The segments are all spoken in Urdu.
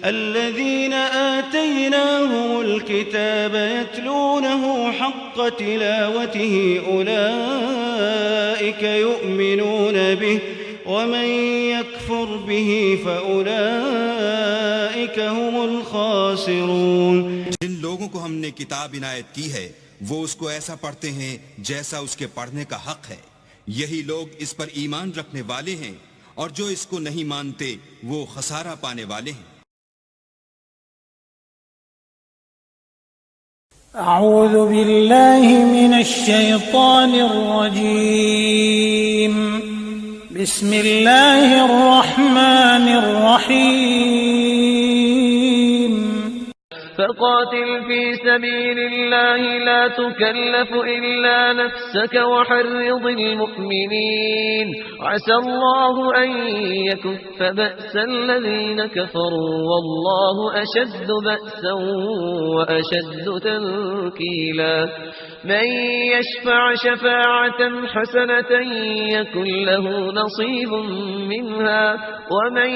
الذين آتيناهم الكتاب يتلونه حق تلاوته أولئك يؤمنون به ومن يكفر به فأولئك هم الخاسرون. جن لوگوں کو ہم نے کتاب عنایت کی ہے وہ اس کو ایسا پڑھتے ہیں جیسا اس کے پڑھنے کا حق ہے. یہی لوگ اس پر ایمان رکھنے والے ہیں اور جو اس کو نہیں مانتے وہ خسارہ پانے والے ہیں. اعوذ باللہ من الشیطان الرجیم. بسم اللہ الرحمن الرحیم. فقاتل في سبيل الله لا تكلف إلا نفسك وحرض المؤمنين عسى الله أن يكف بأس الذين كفروا والله أشد بأسا وأشد تنكيلا. من يشفع شفاعة حسنة يكن له نصيب منها ومن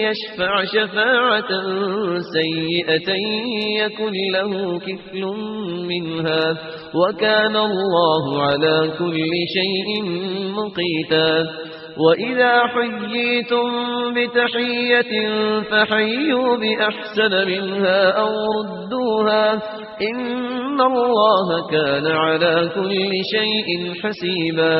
يشفع شفاعة سيئة يكن له كفل منها وكان الله على كل شيء مقيتا. وإذا حييتم بتحية فحيوا بأحسن منها أو ردوها إن الله كان على كل شيء حسيبا.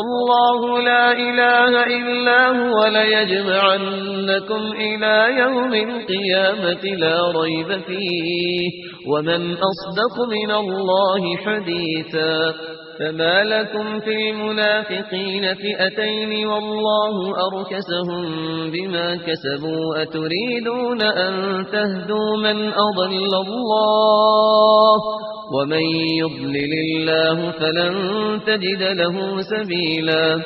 الله لا إله إلا هو ليجمعنكم إلى يوم القيامة لا ريب فيه ومن أصدق من الله حديثا. فما لكم في المنافقين فئتين والله أركسهم بما كسبوا أتريدون أن تهدوا من أضل الله ومن يضلل الله فلن تجد له سبيلا.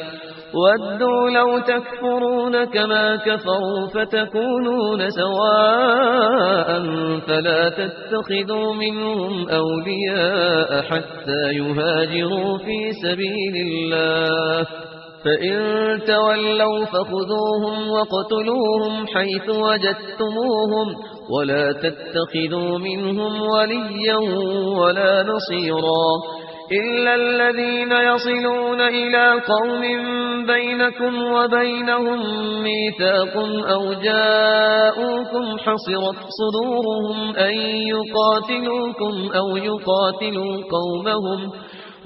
ودوا لو تكفرون كما كفروا فتكونون سواء فلا تتخذوا منهم أولياء حتى يهاجروا في سبيل الله فإن تولوا فخذوهم وقتلوهم حيث وجدتموهم ولا تتخذوا منهم وليا ولا نصيرا إلا الذين يصلون إلى قوم بينكم وبينهم ميثاق أو جاءوكم حصرت صدورهم أن يقاتلوكم أو يقاتلوا قومهم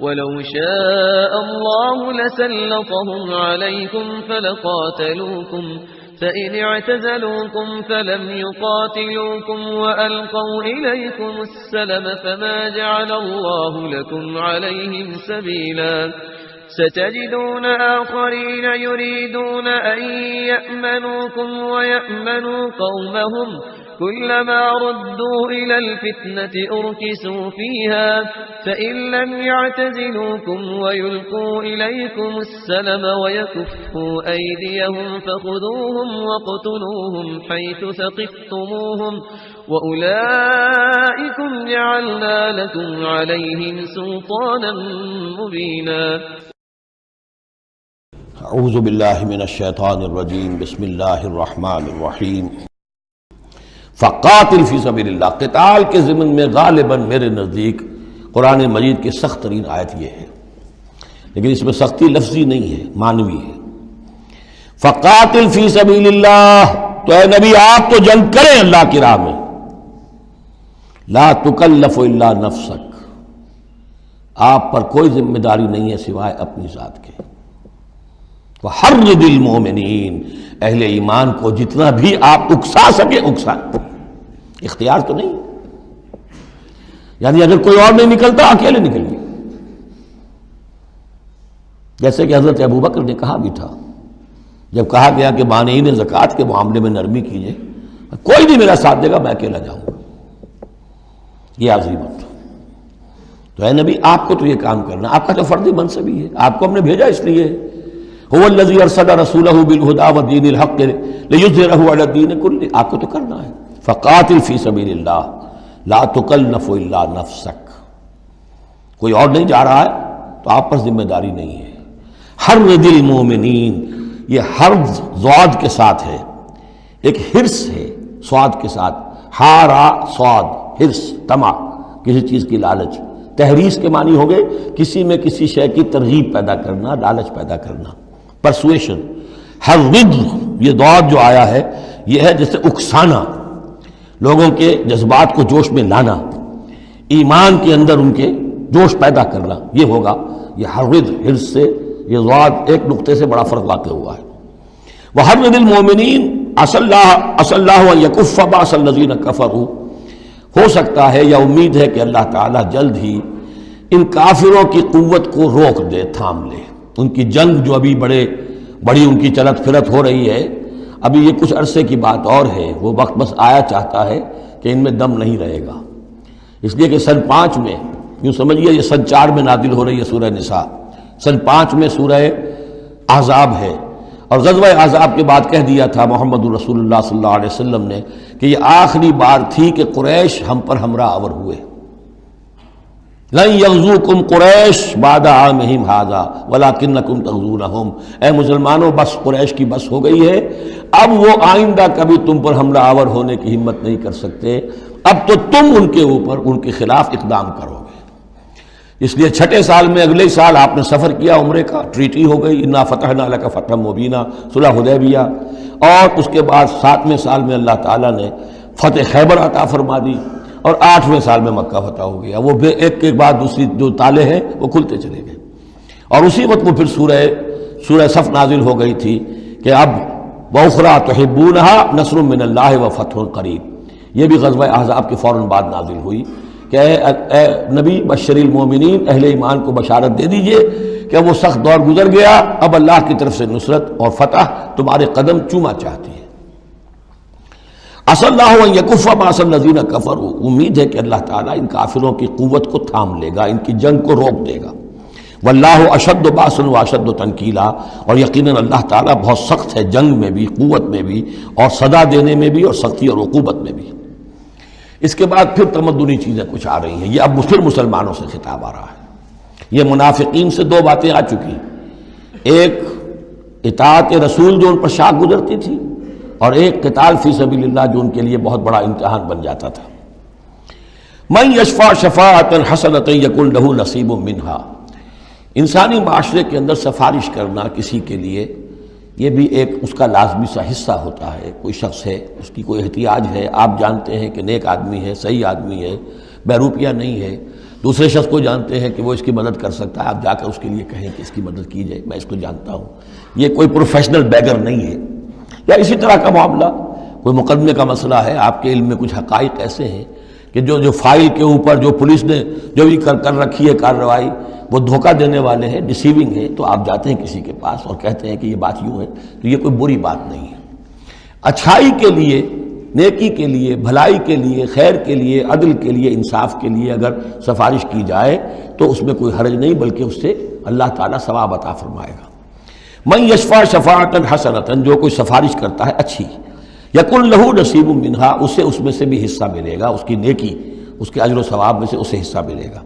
ولو شاء الله لسلطهم عليكم فلقاتلوكم فإن اعتزلوكم فلم يقاتلوكم وألقوا إليكم السلم فما جعل الله لكم عليهم سبيلا. ستجدون آخرين يريدون أن يأمنوكم ويأمنوا قومهم كلما ردوا إلى الفتنة أركسوا فيها فإن لم يعتزلوكم ويلقوا إليكم السلم ويكفوا أيديهم فخذوهم وقتلوهم حيث ثقفتموهم وأولئكم جعلنا لكم عليهم سلطانا مبينا. اعوذ باللہ من الشیطان الرجیم. بسم اللہ الرحمن الرحیم. فقاتل فی سبیل اللہ. قتال کے ضمن میں غالباً میرے نزدیک قرآن مجید کی سخت ترین آیت یہ ہے، لیکن اس میں سختی لفظی نہیں ہے، معنوی ہے. فقاتل فی سبیل اللہ، تو اے نبی آپ تو جنگ کریں اللہ کی راہ میں. لا تکلف الا نفسک، آپ پر کوئی ذمہ داری نہیں ہے سوائے اپنی ذات کے. وحرض المؤمنین، اہل ایمان کو جتنا بھی آپ اکسا سکے اکسا. اختیار تو نہیں، یعنی اگر کوئی اور نہیں نکلتا اکیلے نکلیے. جیسے کہ حضرت ابوبکر نے کہا بھی تھا جب کہا گیا کہ مانعین زکوٰۃ کے معاملے میں نرمی کیجیے، کوئی نہیں میرا ساتھ دے گا میں اکیلا جاؤں گا. یہ عظیمت. تو اے نبی آپ کو تو یہ کام کرنا، آپ کا تو فردی منصب ہی ہے، آپ کو ہم نے بھیجا اس لیے. هو الذی ارسل رسولہ بالہدی ودین الحق لیظہرہ علی الدین کلہ، آپ کو تو کرنا ہے. فقاتل فی سبیل اللہ لا تکلف الا نفسک. کوئی اور نہیں جا رہا ہے تو آپ پر ذمہ داری نہیں ہے. حرض المؤمنین، یہ حرض ضاد کے ساتھ ہے، ایک حرص ہے، سواد کے ساتھ، ہارا سواد، حرص، طمع، کسی چیز کی لالچ۔ تحریص کے معنی ہو گئے کسی میں کسی شے کی ترغیب پیدا کرنا، لالچ پیدا کرنا، پرسویشن۔ حرض، یہ ضاد جو آیا ہے یہ ہے جیسے اکسانا، لوگوں کے جذبات کو جوش میں لانا، ایمان کے اندر ان کے جوش پیدا کرنا، یہ ہوگا یہ حرض۔ حرص سے یہ ضاد ایک نقطے سے بڑا فرق واقع ہوا ہے۔ وحرض المومنین عسى الله ان يكف باس الذين كفروا، ہو سکتا ہے یا امید ہے کہ اللہ تعالیٰ جلد ہی ان کافروں کی قوت کو روک دے، تھام لے۔ ان کی جنگ جو ابھی بڑی ان کی چلت پھرت ہو رہی ہے، ابھی یہ کچھ عرصے کی بات اور ہے، وہ وقت بس آیا چاہتا ہے کہ ان میں دم نہیں رہے گا۔ اس لیے کہ سن 5 میں، یوں سمجھیے یہ سن 4 میں نازل ہو رہی ہے سورہ نساء، سن 5 میں سورہ احزاب ہے، اور غزوہ احزاب کے بعد کہہ دیا تھا محمد رسول اللہ صلی اللہ علیہ وسلم نے کہ یہ آخری بار تھی کہ قریش ہم پر ہمراہ آور ہوئے۔ لن یغزوکم قریش بعد عامہم ھذا ولکنکم تغزونہم، اے مسلمانوں بس قریش کی بس ہو گئی ہے، اب وہ آئندہ کبھی تم پر حملہ آور ہونے کی ہمت نہیں کر سکتے، اب تو تم ان کے اوپر ان کے خلاف اقدام کرو گے۔ اس لیے 6 سال میں اگلے سال آپ نے سفر کیا عمرے کا، ٹریٹی ہو گئی، انا فتحنا لک فتحا مبینا، صلح حدیبیہ، اور اس کے بعد 7ویں سال میں اللہ تعالیٰ نے فتح خیبر عطا فرما دی، اور 8ویں سال میں مکہ فتح ہو گیا۔ وہ ایک کے بعد دوسری جو تالے ہیں وہ کھلتے چلے گئے، اور اسی وقت وہ پھر سورہ صف نازل ہو گئی تھی کہ اب وَأُخْرَىٰ تُحِبُّونَهَا نَصْرٌ مِّنَ اللَّهِ وَفَتْحٌ قَرِیب، یہ بھی غزوہ احزاب کے فوراً بعد نازل ہوئی کہ اے نبی بشر المومنین، اہل ایمان کو بشارت دے دیجئے کہ وہ سخت دور گزر گیا، اب اللہ کی طرف سے نصرت اور فتح تمہارے قدم چوما چاہتی ہے۔ عسى الله ان يكف باس الذين كفروا، امید ہے کہ اللہ تعالیٰ ان کافروں کی قوت کو تھام لے گا، ان کی جنگ کو روک دے گا۔ واللہ اشد باسا واشد تنکیلا، اور یقیناً اللہ تعالیٰ بہت سخت ہے جنگ میں بھی، قوت میں بھی، اور سزا دینے میں بھی، اور سختی اور عقوبت میں بھی۔ اس کے بعد پھر تمدنی چیزیں کچھ آ رہی ہیں، یہ اب پھر مسلمانوں سے خطاب آ رہا ہے۔ یہ منافقین سے 2 باتیں آ چکی، ایک اطاعت رسول جو ان پر شاق گزرتی تھی، اور ایک قتال فی سبیل اللہ جو ان کے لیے بہت بڑا امتحان بن جاتا تھا۔ من یشفع شفاعۃ حسنۃ یکن لہ نصیب منہا، انسانی معاشرے کے اندر سفارش کرنا کسی کے لیے یہ بھی ایک اس کا لازمی سا حصہ ہوتا ہے۔ کوئی شخص ہے، اس کی کوئی احتیاج ہے، آپ جانتے ہیں کہ نیک آدمی ہے، صحیح آدمی ہے، بیروپیہ نہیں ہے، دوسرے شخص کو جانتے ہیں کہ وہ اس کی مدد کر سکتا ہے، آپ جا کر اس کے لیے کہیں کہ اس کی مدد کی جائے، میں اس کو جانتا ہوں، یہ کوئی پروفیشنل بیگر نہیں ہے۔ یا اسی طرح کا معاملہ، کوئی مقدمے کا مسئلہ ہے، آپ کے علم میں کچھ حقائق ایسے ہیں کہ جو فائل کے اوپر جو پولیس نے جو بھی کر رکھی ہے کارروائی، وہ دھوکہ دینے والے ہیں، ڈیسیونگ ہے، تو آپ جاتے ہیں کسی کے پاس اور کہتے ہیں کہ یہ بات یوں ہے، تو یہ کوئی بری بات نہیں ہے۔ اچھائی کے لیے، نیکی کے لیے، بھلائی کے لیے، خیر کے لیے، عدل کے لیے، انصاف کے لیے اگر سفارش کی جائے تو اس میں کوئی حرج نہیں، بلکہ اس سے اللہ تعالیٰ ثواب عطا فرمائے گا۔ من یشفع شفاعۃ حسنۃ، جو کوئی سفارش کرتا ہے اچھی، یکن لہ نصیب منہا، اسے اس میں سے بھی حصہ ملے گا، اس کی نیکی، اس کے اجر و ثواب میں سے اسے حصہ ملے گا۔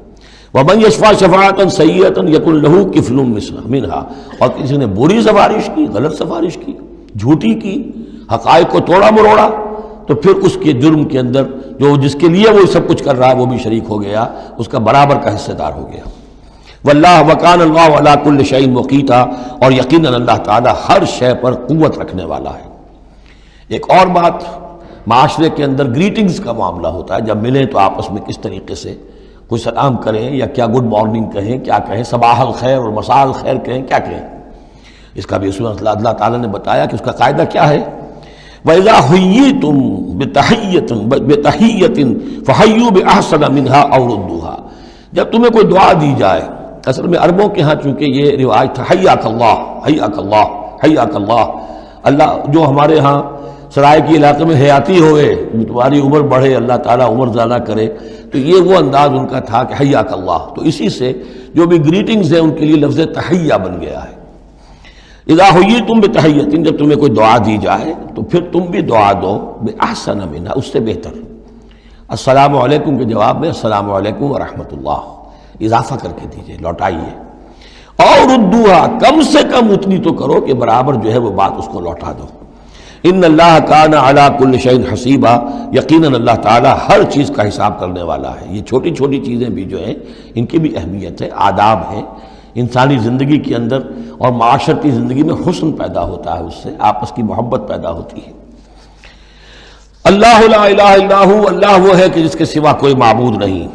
ومن یشفع شفاعۃ سیئۃ یکن لہ کفل منہا، اور کسی نے بری سفارش کی، غلط سفارش کی، جھوٹی کی، حقائق کو توڑا مروڑا، تو پھر اس کے جرم کے اندر جو جس کے لیے وہ سب کچھ کر رہا ہے وہ بھی شریک ہو گیا، اس کا برابر کا حصہ دار ہو گیا۔ واللہ وکان اللہ علی کل شیء مقیتا، اور یقیناً اللہ تعالیٰ ہر شے پر قوت رکھنے والا ہے۔ ایک اور بات، معاشرے کے اندر گریٹنگز کا معاملہ ہوتا ہے، جب ملیں تو آپس میں کس طریقے سے کوئی سلام کریں، یا کیا گڈ مارننگ کہیں، کیا کہیں، صباح الخیر اور مساء الخیر کہیں، کیا کہیں، اس کا بھی اللہ تعالیٰ نے بتایا کہ اس کا قاعدہ کیا ہے۔ وَإِذَا حُيِّيتُم بِتَحِيَّةٍ فَحَيُّوا بِأَحْسَنَ مِنْهَا أَوْ رُدُّوهَا، جب تمہیں کوئی دعا دی جائے، اصل میں عربوں کے ہاں چونکہ یہ رواج تھا حیاک اللہ حیاک اللہ حیاک اللہ، اللہ جو ہمارے ہاں سرائے کے علاقے میں حیاتی ہوئے، تمہاری عمر بڑھے، اللہ تعالیٰ عمر زیادہ کرے، تو یہ وہ انداز ان کا تھا کہ حیاک اللہ، تو اسی سے جو بھی گریٹنگز ہیں ان کے لیے لفظ تحیہ بن گیا ہے۔ اذا حییتم بتحیۃ، جب تمہیں کوئی دعا دی جائے تو پھر تم بھی دعا دو باحسن منہا، اس سے بہتر۔ السلام علیکم کے جواب میں السلام علیکم ورحمۃ اللہ اضافہ کر کے دیجئے، لوٹائیے۔ اور ردوہا، کم سے کم اتنی تو کرو کہ برابر جو ہے وہ بات اس کو لوٹا دو۔ ان اللہ کان علی کل شیء حسیبا، یقیناً اللہ تعالیٰ ہر چیز کا حساب کرنے والا ہے۔ یہ چھوٹی چھوٹی چیزیں بھی جو ہیں ان کی بھی اہمیت ہے، آداب ہیں، انسانی زندگی کے اندر اور معاشرتی زندگی میں حسن پیدا ہوتا ہے، اس سے آپس کی محبت پیدا ہوتی ہے۔ اللہ لا الہ الا ہو، اللہ وہ ہے کہ جس کے سوا کوئی معبود نہیں۔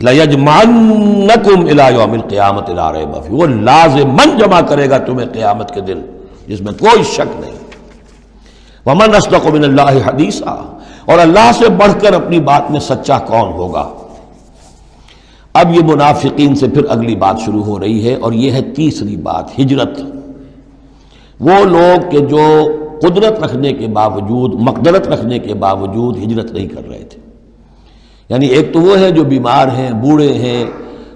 لَيَجْمَعَنَّكُمْ إِلَىٰ يَوْمِ الْقِيَامَةِ لَا رَيْبَ فِيهِ، وہ لازماً جمع کرے گا تمہیں قیامت کے دن جس میں کوئی شک نہیں۔ وَمَنْ أَصْدَقُ مِنَ اللَّهِ حَدِيثًا، اور اللہ سے بڑھ کر اپنی بات میں سچا کون ہوگا؟ اب یہ منافقین سے پھر اگلی بات شروع ہو رہی ہے، اور یہ ہے تیسری بات، ہجرت۔ وہ لوگ کہ جو قدرت رکھنے کے باوجود، مقدرت رکھنے کے باوجود ہجرت نہیں کر رہے تھے۔ یعنی ایک تو وہ ہے جو بیمار ہیں، بوڑھے ہیں،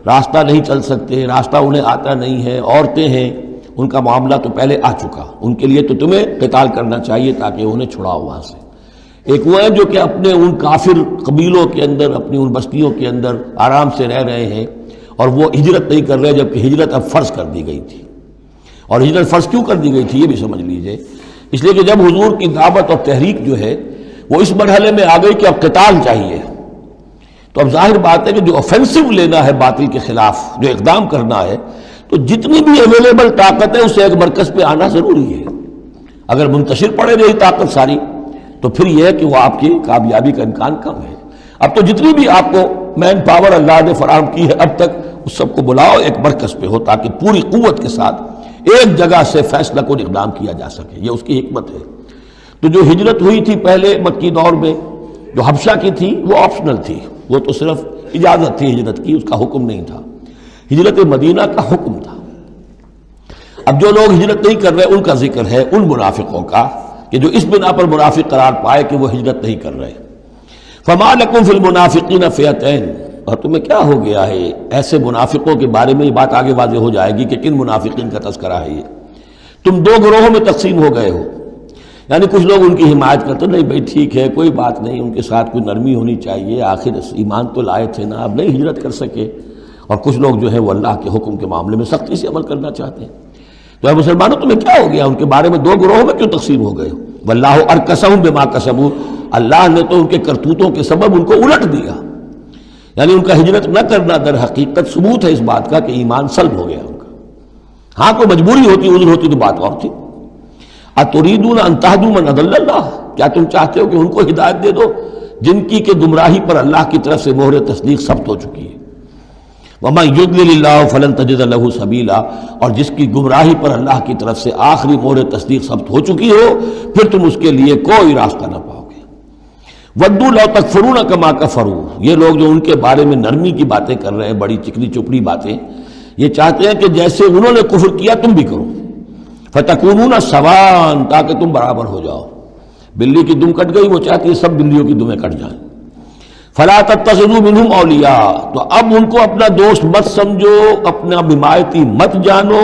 راستہ نہیں چل سکتے، راستہ انہیں آتا نہیں ہے، عورتیں ہیں، ان کا معاملہ تو پہلے آ چکا، ان کے لیے تو تمہیں قتال کرنا چاہیے تاکہ انہیں چھڑاؤ وہاں سے۔ ایک وہ ہے جو کہ اپنے ان کافر قبیلوں کے اندر، اپنی ان بستیوں کے اندر آرام سے رہ رہے ہیں اور وہ ہجرت نہیں کر رہے، جبکہ ہجرت اب فرض کر دی گئی تھی۔ اور ہجرت فرض کیوں کر دی گئی تھی یہ بھی سمجھ لیجئے، اس لیے کہ جب حضور کی دعوت اور تحریک جو ہے وہ اس مرحلے میں آ گئی کہ اب قتال چاہیے، تو اب ظاہر بات ہے کہ جو اوفینسو لینا ہے باطل کے خلاف، جو اقدام کرنا ہے، تو جتنی بھی اویلیبل طاقت ہے اسے ایک مرکز پہ آنا ضروری ہے۔ اگر منتشر پڑے رہی طاقت ساری تو پھر یہ ہے کہ وہ آپ کی کامیابی کا امکان کم ہے۔ اب تو جتنی بھی آپ کو مین پاور اللہ نے فراہم کی ہے اب تک، اس سب کو بلاؤ ایک مرکز پہ ہو تاکہ پوری قوت کے ساتھ ایک جگہ سے فیصلہ کو اقدام کیا جا سکے، یہ اس کی حکمت ہے۔ تو جو ہجرت ہوئی تھی پہلے مکی دور میں، جو حبشہ کی تھی، وہ آپشنل تھی، وہ تو صرف اجازت تھی ہجرت کی، اس کا حکم نہیں تھا۔ ہجرت مدینہ کا حکم تھا۔ اب جو لوگ ہجرت نہیں کر رہے ان کا ذکر ہے، ان منافقوں کا کہ جو اس بنا پر منافق قرار پائے کہ وہ ہجرت نہیں کر رہے۔ فَمَا لَكُمْ فِي الْمُنَافِقِينَ فِئَتَيْنِ، اور تمہیں کیا ہو گیا ہے ایسے منافقوں کے بارے میں، یہ بات آگے واضح ہو جائے گی کہ کن منافقین کا تذکرہ ہے یہ۔ تم دو گروہوں میں تقسیم ہو گئے ہو، یعنی کچھ لوگ ان کی حمایت کرتے نہیں بھائی ٹھیک ہے کوئی بات نہیں، ان کے ساتھ کوئی نرمی ہونی چاہیے، آخر ایمان تو لائے تھے نا، اب نہیں ہجرت کر سکے۔ اور کچھ لوگ جو ہے وہ اللہ کے حکم کے معاملے میں سختی سے عمل کرنا چاہتے ہیں۔ تو اے مسلمانوں تمہیں کیا ہو گیا، ان کے بارے میں دو گروہوں میں کیوں تقسیم ہو گئے ہو؟ واللہ ارکسہم بما کسبوا، اللہ نے تو ان کے کرتوتوں کے سبب ان کو الٹ دیا، یعنی ان کا ہجرت نہ کرنا در حقیقت ثبوت ہے اس بات کا کہ ایمان سلب ہو گیا ان کا۔ ہاں کوئی مجبوری ہوتی، عذر ہوتی تو بات اور تھی۔ اتریدون ان تہدوا من اضل اللہ، کیا تم چاہتے ہو کہ ان کو ہدایت دے دو جن کی کہ گمراہی پر اللہ کی طرف سے مہر تصدیق ثبت ہو چکی ہے؟ وَمَن يُضْلِلِ اللَّهُ فَلَن تَجِدَ لَهُ سَبِيلًا، اور جس کی گمراہی پر اللہ کی طرف سے آخری مہر تصدیق ثبت ہو چکی ہو پھر تم اس کے لیے کوئی راستہ نہ پاؤ گے۔ وَدُّوا لَوْ تَكْفُرُونَ كَمَا كَفَرُوا، یہ لوگ جو ان کے بارے میں نرمی کی باتیں کر رہے ہیں، بڑی چکنی چپڑی باتیں، یہ چاہتے ہیں کہ جیسے انہوں نے کفر کیا تم بھی کرو، فَتَكُونُونَ سَوَاءً، تاکہ تم برابر ہو جاؤ۔ بلی کی دم کٹ گئی، وہ چاہتی ہے سب بلیوں کی دمیں کٹ جائیں۔ فَلَا تَتَّخِذُوا مِنْهُمْ أَوْلِيَاءَ، تو اب ان کو اپنا دوست مت سمجھو، اپنا حمایتی مت جانو،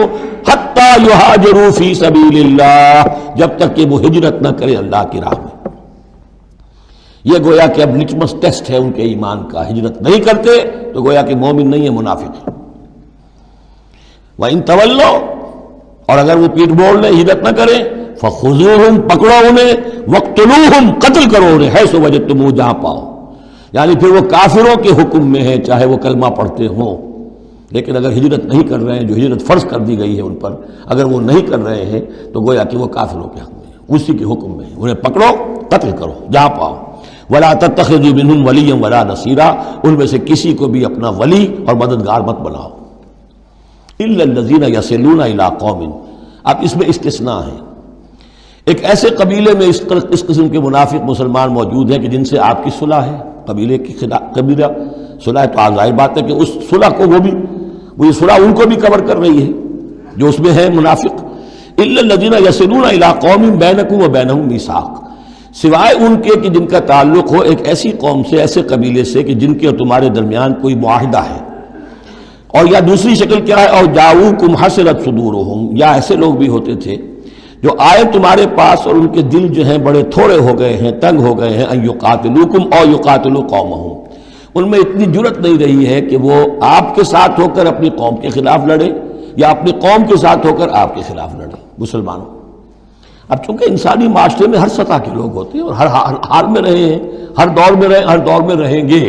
حَتَّى يُهَاجِرُوا فِي سَبِيلِ اللَّهِ، جب تک کہ وہ ہجرت نہ کرے اللہ کی راہ میں۔ یہ گویا کہ اب لٹمس ٹیسٹ ہے ان کے ایمان کا، ہجرت نہیں کرتے تو گویا کہ مومن نہیں ہے، منافق ہے۔ وَإِن تَوَلَّوْا، اور اگر وہ پیٹ موڑ لیں، ہجرت نہ کریں، فَخُذُوهُمْ، پکڑو انہیں، وَاقْتُلُوهُمْ، قتل کرو انہیں، حَيْثُ وَجَدتُّمُوهُ، جہاں پاؤ۔ یعنی پھر وہ کافروں کے حکم میں ہے، چاہے وہ کلمہ پڑھتے ہوں، لیکن اگر ہجرت نہیں کر رہے ہیں، جو ہجرت فرض کر دی گئی ہے ان پر، اگر وہ نہیں کر رہے ہیں تو گویا کہ وہ کافروں کے حق میں ہے، اسی کے حکم میں ہے، انہیں پکڑو قتل کرو جہاں پاؤ۔ وَلَا تَتَّخِذُوا مِنْهُمْ وَلِيًّا وَلَا نَصِيرًا، ان میں سے کسی کو بھی اپنا ولی اور مددگار مت بناؤ۔ إِلَّا الَّذِينَ يَصِلُونَ إِلَىٰ قَوْمٍ، اب اس میں استثناء ہے، ایک ایسے قبیلے میں اس قسم کے منافق مسلمان موجود ہیں کہ جن سے آپ کی صلح ہے، قبیلے کی قبیلہ صلح، تو ظاہر بات ہے کہ اس صلح کو وہ صلح ان کو بھی کور کر رہی ہے جو اس میں ہے منافق۔ إِلَّا الَّذِينَ يَصِلُونَ إِلَىٰ قَوْمٍ بَيْنَكُمْ وَبَيْنَهُم مِيثَاقٌ، سوائے ان کے کہ جن کا تعلق ہو ایک ایسی قوم سے، ایسے قبیلے سے کہ جن کے اور تمہارے درمیان کوئی معاہدہ ہے، اور یا دوسری شکل کیا ہے، اور جاؤکم حسرت صدورہم، یا ایسے لوگ بھی ہوتے تھے جو آئے تمہارے پاس اور ان کے دل جو ہیں بڑے تھوڑے ہو گئے ہیں، تنگ ہو گئے ہیں، ان یقاتلوکم او یقاتلوا قومہم، ان میں اتنی جرت نہیں رہی ہے کہ وہ آپ کے ساتھ ہو کر اپنی قوم کے خلاف لڑے یا اپنی قوم کے ساتھ ہو کر آپ کے خلاف لڑے۔ مسلمانوں اب چونکہ انسانی معاشرے میں ہر سطح کے لوگ ہوتے ہیں اور ہر حال میں رہے ہیں، ہر دور میں رہیں گے،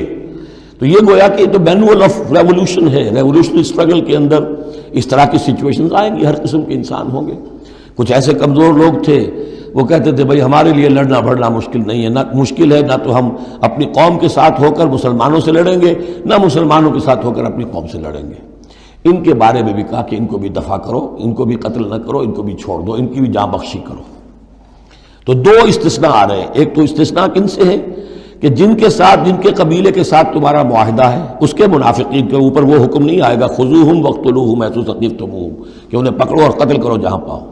تو یہ گویا کہ تو مینول آف ریولوشن ہے، ریولوشنری اسٹرگل کے اندر اس طرح کی سچویشنز آئیں گی، ہر قسم کے انسان ہوں گے۔ کچھ ایسے کمزور لوگ تھے وہ کہتے تھے بھائی ہمارے لیے لڑنا بھڑنا مشکل نہیں ہے، نہ مشکل ہے، نہ تو ہم اپنی قوم کے ساتھ ہو کر مسلمانوں سے لڑیں گے، نہ مسلمانوں کے ساتھ ہو کر اپنی قوم سے لڑیں گے۔ ان کے بارے میں بھی کہا کہ ان کو بھی دفع کرو، ان کو بھی قتل نہ کرو، ان کو بھی چھوڑ دو، ان کی بھی جاں بخشی کرو۔ تو دو استثناء آ رہے ہیں، ایک تو استثناء کن سے ہے کہ جن کے ساتھ، جن کے قبیلے کے ساتھ تمہارا معاہدہ ہے، اس کے منافقین کے اوپر وہ حکم نہیں آئے گا خذوہم وقتلوہم حیث ثقفتموہم کہ انہیں پکڑو اور قتل کرو جہاں پاؤ۔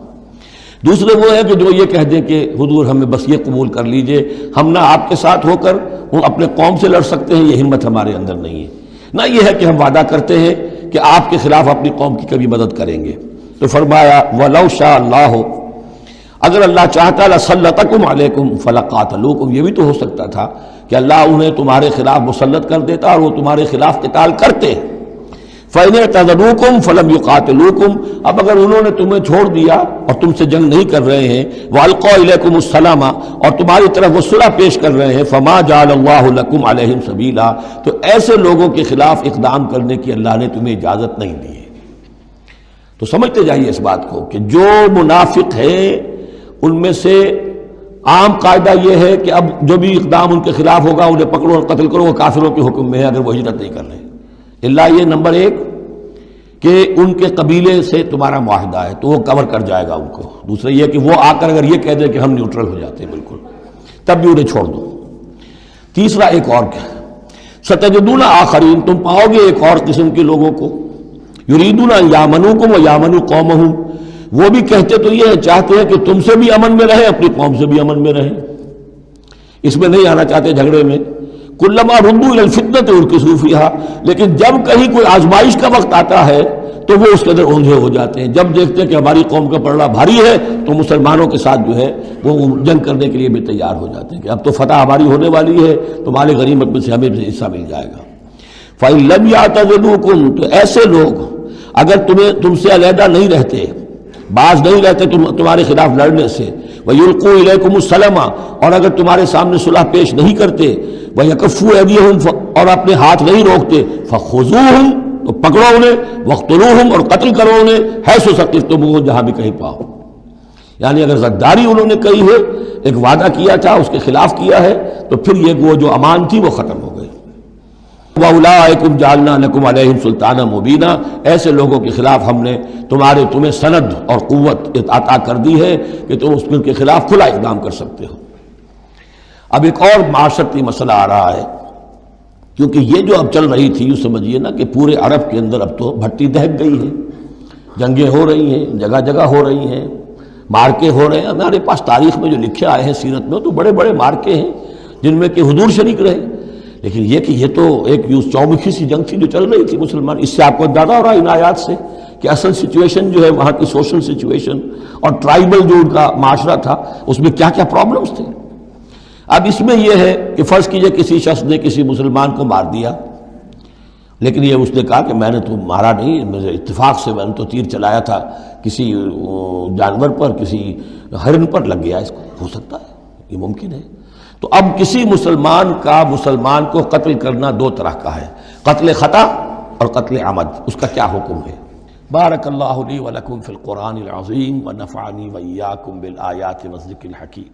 دوسرے وہ ہے کہ جو یہ کہہ دیں کہ حضور ہمیں بس یہ قبول کر لیجئے، ہم نہ آپ کے ساتھ ہو کر اپنے قوم سے لڑ سکتے ہیں، یہ ہمت ہمارے اندر نہیں ہے، نہ یہ ہے کہ ہم وعدہ کرتے ہیں کہ آپ کے خلاف اپنی قوم کی کبھی مدد کریں گے۔ تو فرمایا وَلَوْ شَاءَ اللَّهُ، اگر اللہ چاہتا لَسَلَّطَكُمْ عَلَيْكُمْ فَلَقَاتَلُوكُمْ، یہ بھی تو ہو سکتا تھا کہ اللہ انہیں تمہارے خلاف مسلط کر دیتا اور وہ تمہارے خلاف قتال کرتے۔ فَإِنِ اعْتَزَلُوكُمْ فَلَمْ يُقَاتِلُوكُمْ، اب اگر انہوں نے تمہیں چھوڑ دیا اور تم سے جنگ نہیں کر رہے ہیں، وَأَلْقَوْا إِلَيْكُمُ السَّلَامَ، اور تمہاری طرف وہ صلح پیش کر رہے ہیں، فَمَا جَعَلَ اللَّهُ لَكُمْ عَلَيْهِمْ سَبِيلًا، تو ایسے لوگوں کے خلاف اقدام کرنے کی اللہ نے تمہیں اجازت نہیں دی ہے۔ تو سمجھتے جائیے اس بات کو کہ جو منافق ہیں ان میں سے عام قاعدہ یہ ہے کہ اب جو بھی اقدام ان کے خلاف ہوگا انہیں پکڑو اور قتل کرو، وہ کافروں کے حکم میں ہے اگر وہ ہجرت نہیں کر رہے۔ اللہ یہ نمبر ایک کہ ان کے قبیلے سے تمہارا معاہدہ ہے تو وہ کور کر جائے گا ان کو۔ دوسرا یہ کہ وہ آ کر اگر یہ کہہ دے کہ ہم نیوٹرل ہو جاتے ہیں بالکل، تب بھی انہیں چھوڑ دو۔ تیسرا ایک اور کیا، ستجدون آخرین، تم پاؤ گے ایک اور قسم کے لوگوں کو، یریدون ان یامنوکم و یامنوا قومہم، وہ بھی کہتے تو یہ چاہتے ہیں کہ تم سے بھی امن میں رہیں، اپنی قوم سے بھی امن میں رہیں، اس میں نہیں آنا چاہتے جھگڑے میں۔ کلما ردوا الی الفتنۃ ارکسوا فیہا، لیکن جب کہیں کوئی آزمائش کا وقت آتا ہے تو وہ اس کے اندر اونجھے ہو جاتے ہیں۔ جب دیکھتے ہیں کہ ہماری قوم کا پلڑا بھاری ہے تو مسلمانوں کے ساتھ جو ہے وہ جنگ کرنے کے لیے بھی تیار ہو جاتے ہیں کہ اب تو فتح ہماری ہونے والی ہے تو مال غنیمت میں سے ہمیں حصہ مل جائے گا۔ فَإِن لَمْ يَعْتَزِلُوكُمْ، تو ایسے لوگ اگر تم سے علیحدہ نہیں رہتے، باز نہیں رہتے تمہارے خلاف لڑنے سے، وَيُلْقُوا إِلَيْكُمُ السَّلَامَ، اور اگر تمہارے سامنے صلح پیش نہیں کرتے، وَيَكُفُّوا أَيْدِيَهُمْ، اور اپنے ہاتھ نہیں روکتے، فَخُذُوهُمْ، تو پکڑو انہیں، وَاقْتُلُوهُمْ، اور قتل کرو انہیں، حیث ثقفتموہم، جہاں بھی کہیں پاؤ۔ یعنی اگر غداری انہوں نے کہی ہے، ایک وعدہ کیا تھا اس کے خلاف کیا ہے، تو پھر یہ وہ جو امان تھی وہ ختم ہو گئی۔ وَأُولَٰئِكُمْ جَعَلْنَا لَكُمْ عَلَيْهِمْ سُلْطَانًا مُبِينًا، ایسے لوگوں کے خلاف ہم نے تمہیں سند اور قوت عطا کر دی ہے کہ تم اس کے خلاف کھلا اقدام کر سکتے ہو۔ اب ایک اور معاشرتی مسئلہ آ رہا ہے، کیونکہ یہ جو اب چل رہی تھی، یوں سمجھیے نا کہ پورے عرب کے اندر اب تو بھٹی دہک گئی ہے، جنگیں ہو رہی ہیں، جگہ جگہ ہو رہی ہیں، مارکے ہو رہے ہیں۔ ہمارے پاس تاریخ میں جو لکھے آئے ہیں سیرت میں تو بڑے بڑے مارکے ہیں جن میں کہ حضور شریک رہے، لیکن یہ کہ یہ تو ایک چومکھی سی جنگ تھی جو چل رہی تھی مسلمان۔ اس سے آپ کو اندازہ ہو رہا ہے ان آیات سے کہ اصل سچویشن جو ہے وہاں کی سوشل سچویشن اور ٹرائبل جو ان کا معاشرہ تھا اس میں کیا کیا پرابلمز تھے۔ اب اس میں یہ ہے کہ فرض کیجئے کسی شخص نے کسی مسلمان کو مار دیا، لیکن یہ اس نے کہا کہ میں نے تو مارا نہیں، میرے اتفاق سے میں نے تو تیر چلایا تھا کسی جانور پر، کسی ہرن پر لگ گیا، اس کو ہو سکتا ہے، یہ ممکن ہے۔ تو اب کسی مسلمان کا مسلمان کو قتل کرنا دو طرح کا ہے، قتل خطا اور قتل عمد، اس کا کیا حکم ہے؟ بارک اللہ لی ولکم فی القرآن العظیم ونفعنی وإیاکم بالآیات والذکر الحکیم۔